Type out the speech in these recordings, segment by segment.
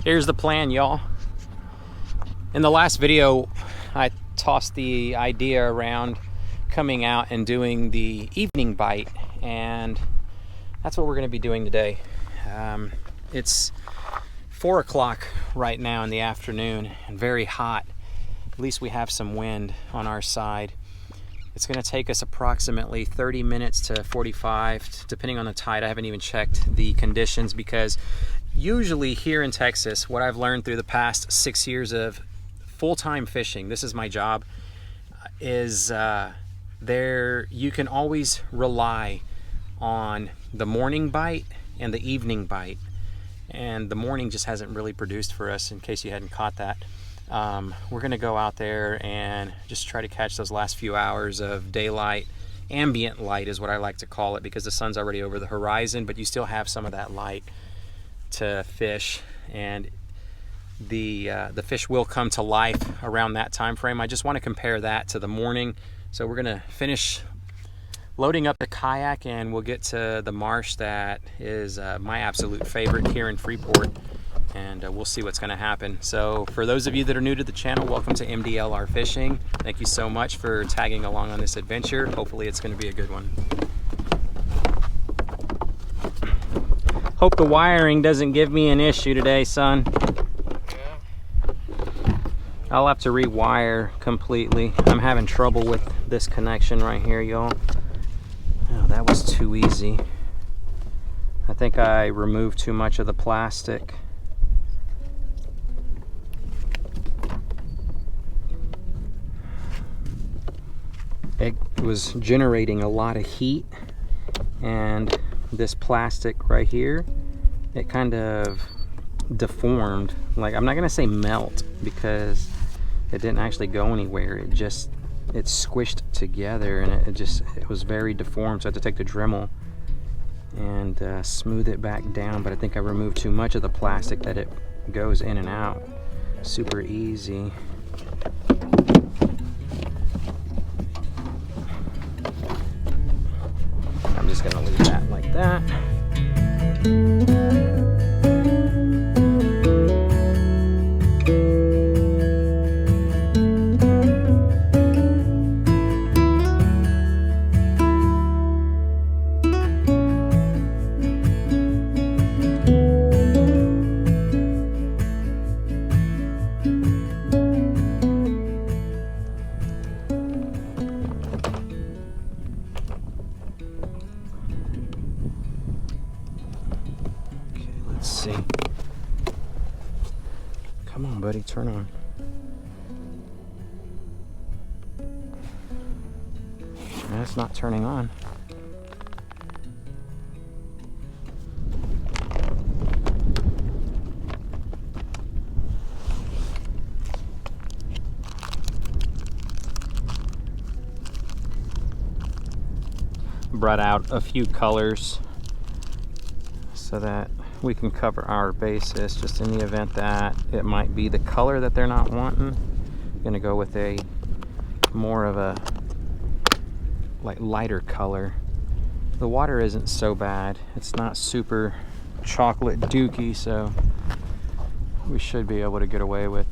Here's the plan, y'all. In the last video, I tossed the idea around coming out and doing the evening bite, and that's what we're going to be doing today. It's 4 o'clock right now in the afternoon and very hot. At least we have some wind on our side. It's going to take us approximately 30 minutes to 45, depending on the tide. I haven't even checked the conditions because usually here in Texas, what I've learned through the past 6 years of full-time fishing, this is my job, is you can always rely on the morning bite and the evening bite. And the morning just hasn't really produced for us, in case you hadn't caught that. We're going to go out there and just try to catch those last few hours of daylight. Ambient light is what I like to call it, because the sun's already over the horizon, but you still have some of that light to fish, and the fish will come to life around that time frame. I just want to compare that to the morning. So we're going to finish loading up the kayak and we'll get to the marsh that is my absolute favorite here in Freeport, and we'll see what's going to happen. So for those of you that are new to the channel, welcome to MDLR Fishing. Thank you so much for tagging along on this adventure. Hopefully it's going to be a good one. Hope the wiring doesn't give me an issue today, son. I'll have to rewire completely. I'm having trouble with this connection right here, y'all. Oh, that was too easy. I think I removed too much of the plastic. It was generating a lot of heat, and this plastic right here, it kind of deformed. Like, I'm not gonna say melt because it didn't actually go anywhere. It squished together, and it was very deformed. So I had to take the Dremel and smooth it back down. But I think I removed too much of the plastic that it goes in and out super easy. I'm just gonna leave that like that. See. Come on, buddy, turn on. That's not turning on. Brought out a few colors so that we can cover our basis, just in the event that it might be the color that they're not wanting. I'm gonna go with a more of a lighter color. The water isn't so bad. It's not super chocolate dooky, so we should be able to get away with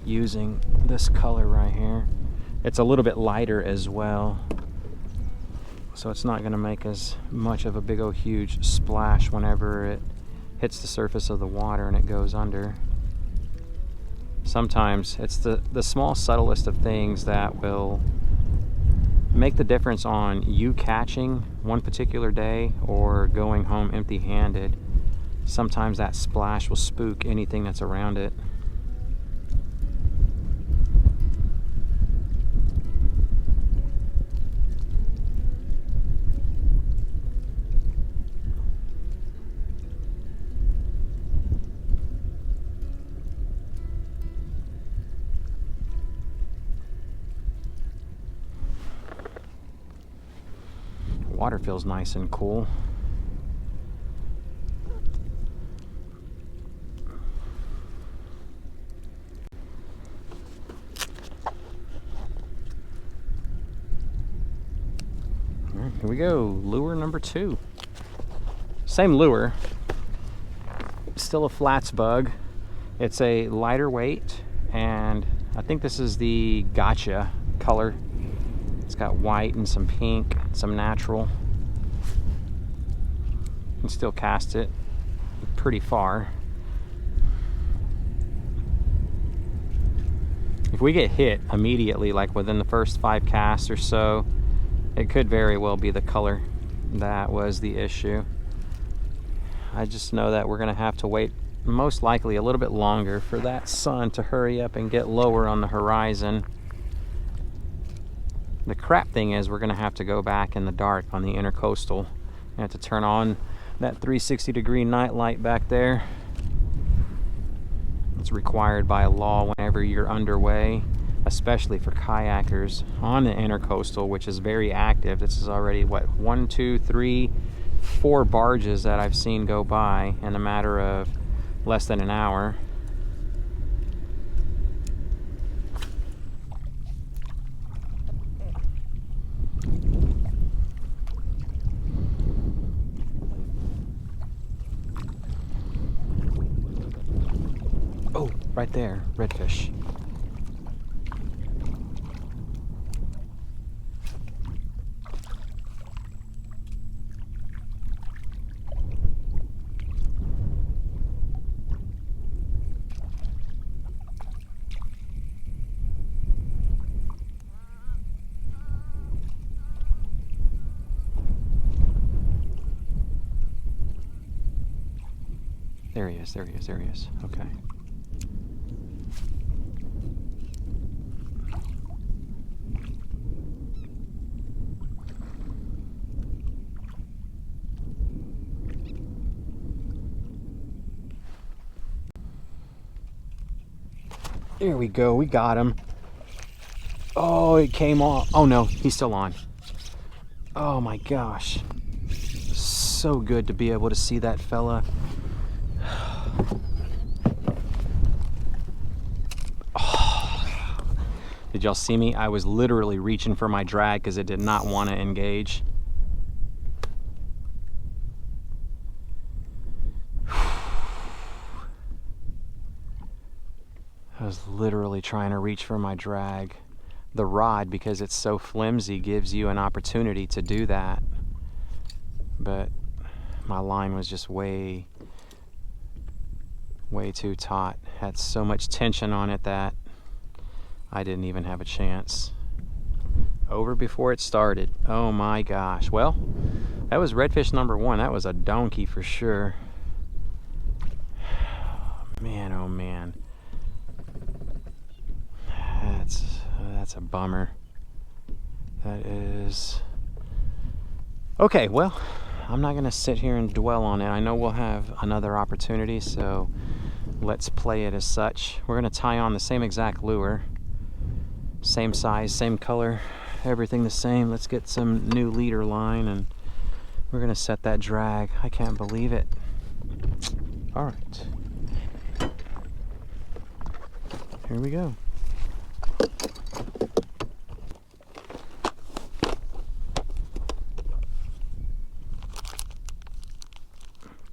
using this color right here. It's a little bit lighter as well, so it's not gonna make as much of a big old huge splash whenever it hits the surface of the water and it goes under. Sometimes it's the small, subtlest of things that will make the difference on you catching one particular day or going home empty-handed. Sometimes that splash will spook anything that's around it. Water feels nice and cool. All right, here we go, lure number 2. Same lure, still a flats bug. It's a lighter weight, and I think this is the Gotcha color. It's got white and some pink, some natural. You can still cast it pretty far. If we get hit immediately, like within the first 5 casts or so, it could very well be the color that was the issue. I just know that we're going to have to wait most likely a little bit longer for that sun to hurry up and get lower on the horizon. The crap thing is we're going to have to go back in the dark on the intercoastal. I have to turn on that 360-degree night light back there. It's required by law whenever you're underway, especially for kayakers on the intercoastal, which is very active. This is already, what, 1, 2, 3, 4 barges that I've seen go by in a matter of less than an hour. Oh, right there, redfish. There he is, there he is, there he is. Okay. There we go, we got him. Oh, it came off. Oh no, he's still on. Oh my gosh. So good to be able to see that fella. Oh. Did y'all see me? I was literally reaching for my drag because it did not want to engage. I was literally trying to reach for my drag. The rod, because it's so flimsy, gives you an opportunity to do that. But my line was just way too taut. Had so much tension on it that I didn't even have a chance. Over before it started. Oh my gosh. Well, that was redfish number 1. That was a donkey for sure. Man, oh man. That's a bummer. That is... Okay, well, I'm not going to sit here and dwell on it. I know we'll have another opportunity, so let's play it as such. We're going to tie on the same exact lure. Same size, same color, everything the same. Let's get some new leader line, and we're going to set that drag. I can't believe it. All right. Here we go.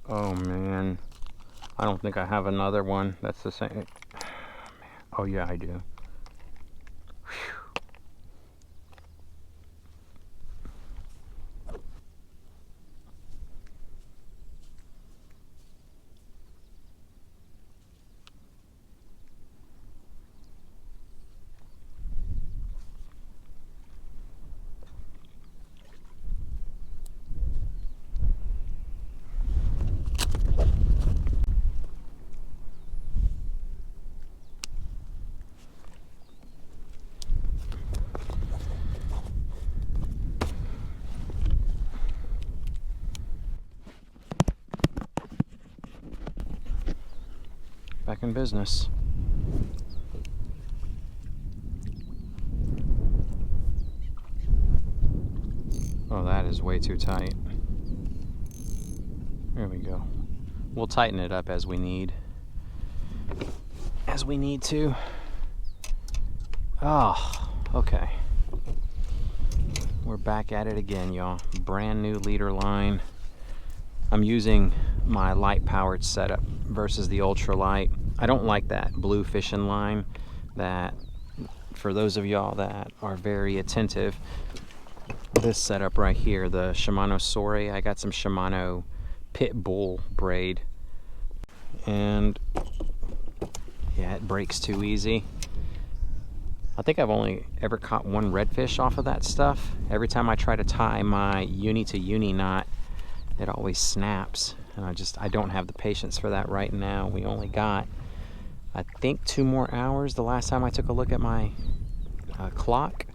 Oh man, I don't think I have another one that's the same. Oh yeah, I do. Whew. Back in business. Oh, that is way too tight. There we go. We'll tighten it up as we need. As we need to. Oh, okay. We're back at it again, y'all. Brand new leader line. I'm using my light powered setup versus the ultralight. I don't like that blue fishing line. That, for those of y'all that are very attentive, this setup right here, the Shimano Sori, I got some Shimano Pit Bull braid, and yeah, it breaks too easy. I think I've only ever caught one redfish off of that stuff. Every time I try to tie my uni to uni knot, it always snaps, and I don't have the patience for that right now. We only got, I think, 2 more hours the last time I took a look at my clock.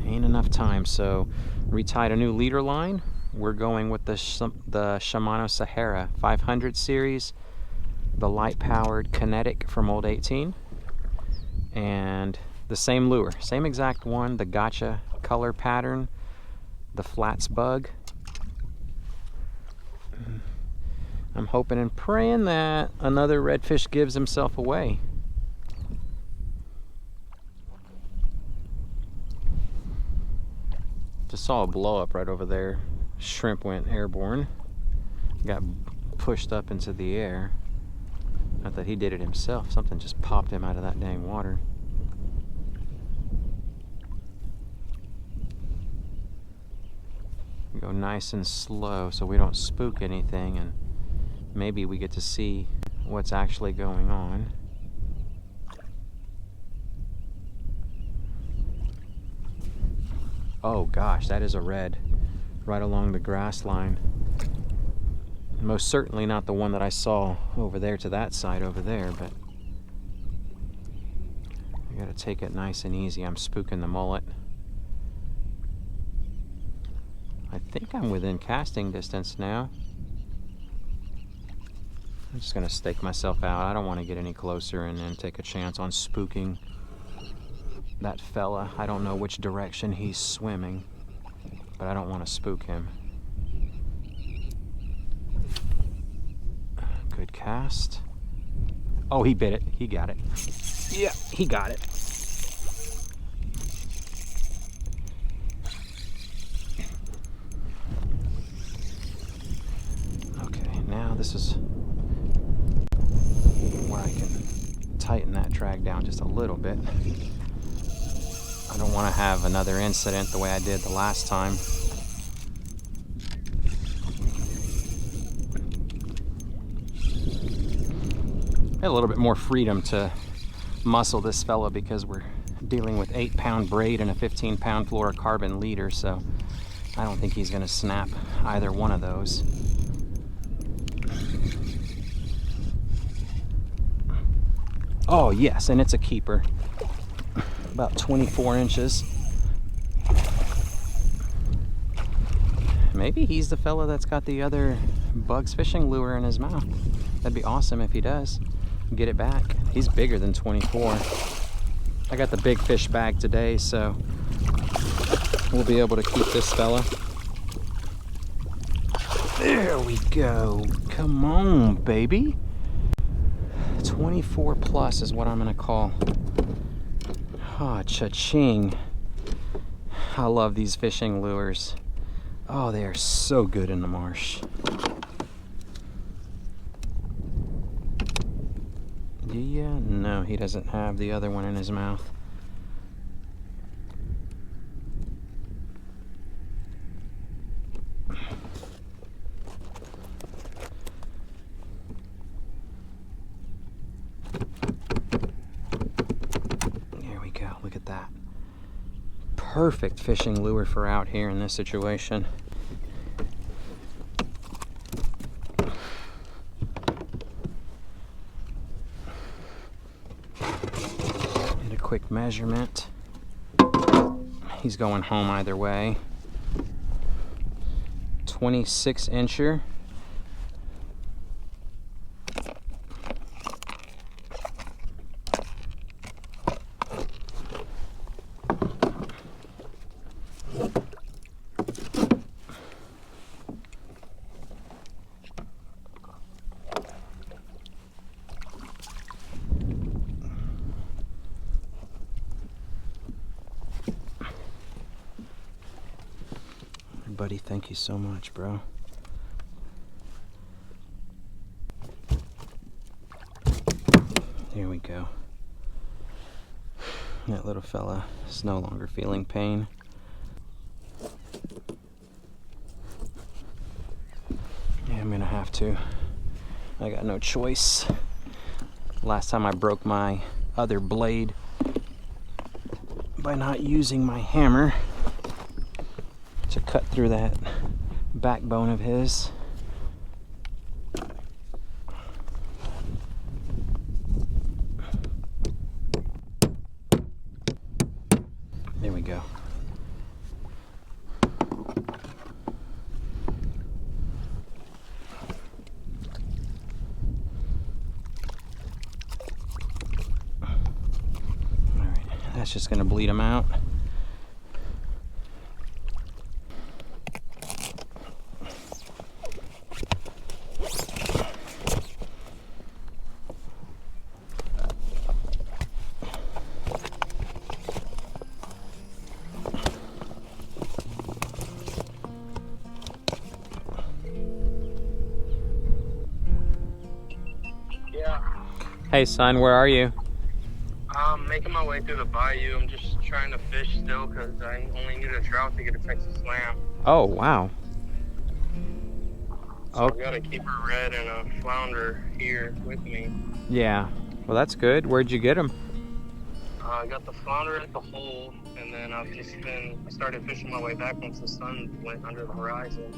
Ain't enough time, so retied a new leader line. We're going with the Shimano Sahara 500 series, the light-powered Kinetic from Old 18, and the same lure, same exact one, the gotcha color pattern, the flats bug. I'm hoping and praying that another redfish gives himself away. Just saw a blow up right over there. Shrimp went airborne. Got pushed up into the air. Not that he did it himself. Something just popped him out of that dang water. We go nice and slow so we don't spook anything, and maybe we get to see what's actually going on. Oh gosh, that is a red right along the grass line. Most certainly not the one that I saw over there to that side over there, but I gotta take it nice and easy. I'm spooking the mullet. I think I'm within casting distance now. I'm just gonna stake myself out. I don't want to get any closer and then take a chance on spooking that fella. I don't know which direction he's swimming, but I don't want to spook him. Good cast. Oh, he bit it. He got it. Yeah, he got it. Okay, now this is where I can tighten that drag down just a little bit. I don't want to have another incident the way I did the last time. I had a little bit more freedom to muscle this fella because we're dealing with 8-pound braid and a 15-pound fluorocarbon leader, so I don't think he's going to snap either one of those. Oh yes, and it's a keeper. About 24 inches. Maybe he's the fella that's got the other bugs fishing lure in his mouth. That'd be awesome if he does. Get it back. He's bigger than 24. I got the big fish bag today, so we'll be able to keep this fella. There we go. Come on, baby. 24 plus is what I'm gonna call. Ah, cha-ching. I love these fishing lures. Oh, they are so good in the marsh. Yeah, no, he doesn't have the other one in his mouth. There we go, look at that. Perfect fishing lure for out here in this situation. Quick measurement. He's going home either way. 26 incher. Buddy, thank you so much, bro. Here we go. That little fella is no longer feeling pain. Yeah, I'm gonna have to. I got no choice. Last time I broke my other blade by not using my hammer to cut through that backbone of his. There we go. All right, that's just gonna bleed him out. Hey son, where are you? I'm making my way through the bayou. I'm just trying to fish still because I only need a trout to get a Texas slam. Oh, wow. So I've got to keep a red and a flounder here with me. Yeah, well that's good. Where'd you get them? I got the flounder at the hole, and then I started fishing my way back once the sun went under the horizon.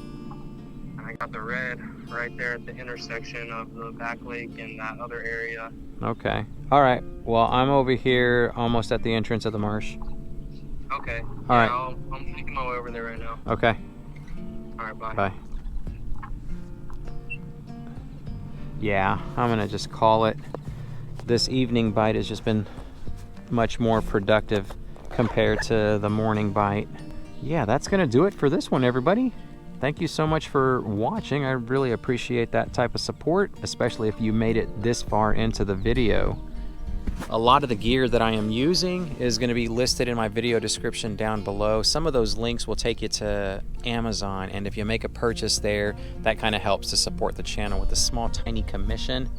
And I got the red right there at the intersection of the back lake and that other area. Okay. All right. Well, I'm over here almost at the entrance of the marsh. Okay. All right. I'm making my way over there right now. Okay. All right, bye. Bye. Yeah, I'm gonna just call it. This evening bite has just been much more productive compared to the morning bite. Yeah, that's gonna do it for this one, everybody. Thank you so much for watching. I really appreciate that type of support, especially if you made it this far into the video. A lot of the gear that I am using is going to be listed in my video description down below. Some of those links will take you to Amazon, and if you make a purchase there, that kind of helps to support the channel with a small tiny commission.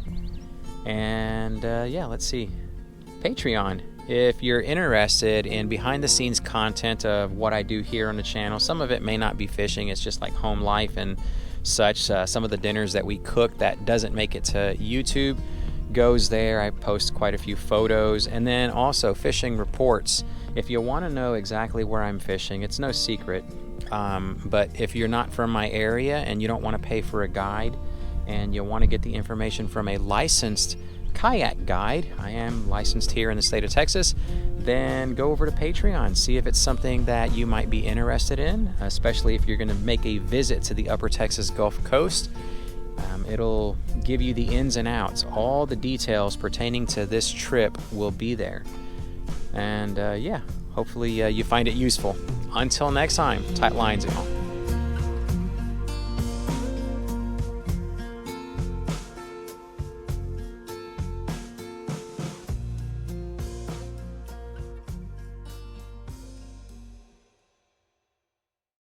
And yeah, let's see. Patreon. If you're interested in behind the scenes content of what I do here on the channel, some of it may not be fishing, it's just like home life and such. Some of the dinners that we cook that doesn't make it to YouTube goes there. I post quite a few photos, and then also fishing reports. If you want to know exactly where I'm fishing, it's no secret, but if you're not from my area and you don't want to pay for a guide and you want to get the information from a licensed kayak guide, I am licensed here in the state of Texas, then go over to Patreon, see if it's something that you might be interested in, especially if you're going to make a visit to the upper Texas Gulf Coast. It'll give you the ins and outs. All the details pertaining to this trip will be there. And yeah, hopefully you find it useful. Until next time, tight lines and all.